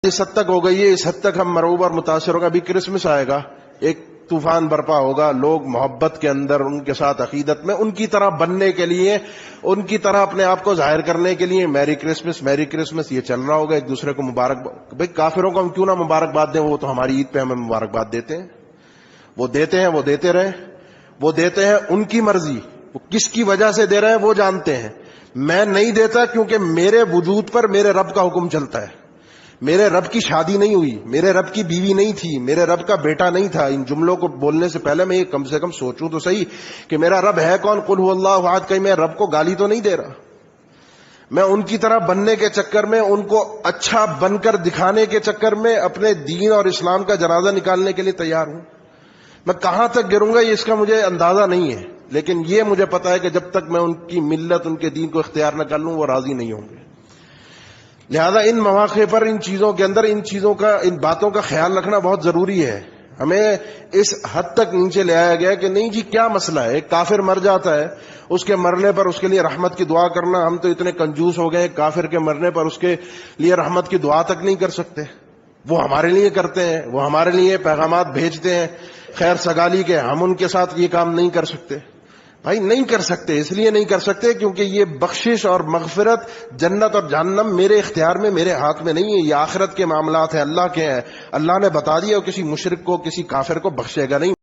اس حد تک ہو گئی ہے، اس حد تک ہم مرعوب اور متاثر ہو گئے. ابھی کرسمس آئے گا، ایک طوفان برپا ہوگا، لوگ محبت کے اندر ان کے ساتھ عقیدت میں ان کی طرح بننے کے لیے، ان کی طرح اپنے آپ کو ظاہر کرنے کے لیے میری کرسمس میری کرسمس یہ چل رہا ہوگا. ایک دوسرے کو مبارک. بھائی کافروں کو ہم کیوں نہ مبارکباد دیں، وہ تو ہماری عید پہ ہمیں مبارکباد دیتے ہیں. وہ دیتے ہیں، وہ دیتے رہیں، وہ دیتے ہیں، ان کی مرضی. وہ کس کی وجہ سے دے رہے ہیں وہ جانتے ہیں. میں نہیں دیتا کیونکہ میرے وجود پر میرے رب کا حکم چلتا ہے. میرے رب کی شادی نہیں ہوئی، میرے رب کی بیوی نہیں تھی، میرے رب کا بیٹا نہیں تھا. ان جملوں کو بولنے سے پہلے میں یہ کم سے کم سوچوں تو صحیح کہ میرا رب ہے کون. قل هو اللہ احد. کہیں میں رب کو گالی تو نہیں دے رہا. میں ان کی طرح بننے کے چکر میں، ان کو اچھا بن کر دکھانے کے چکر میں اپنے دین اور اسلام کا جنازہ نکالنے کے لیے تیار ہوں. میں کہاں تک گروں گا یہ اس کا مجھے اندازہ نہیں ہے، لیکن یہ مجھے پتا ہے کہ جب تک میں ان کی ملت، ان کے دین کو اختیار نہ کر لوں وہ راضی نہیں ہوں گے. لہذا ان مواقع پر ان چیزوں کے اندر ان باتوں کا خیال رکھنا بہت ضروری ہے. ہمیں اس حد تک نیچے لے آیا گیا کہ نہیں جی کیا مسئلہ ہے، ایک کافر مر جاتا ہے، اس کے مرنے پر اس کے لیے رحمت کی دعا کرنا، ہم تو اتنے کنجوس ہو گئے کافر کے مرنے پر اس کے لیے رحمت کی دعا تک نہیں کر سکتے. وہ ہمارے لیے کرتے ہیں، وہ ہمارے لیے پیغامات بھیجتے ہیں خیر سگالی کے، ہم ان کے ساتھ یہ کام نہیں کر سکتے. بھائی نہیں کر سکتے، اس لیے نہیں کر سکتے کیونکہ یہ بخشش اور مغفرت، جنت اور جہنم میرے اختیار میں، میرے ہاتھ میں نہیں ہے. یہ آخرت کے معاملات ہیں، اللہ کے ہیں. اللہ نے بتا دیا، کسی مشرک کو، کسی کافر کو بخشے گا نہیں.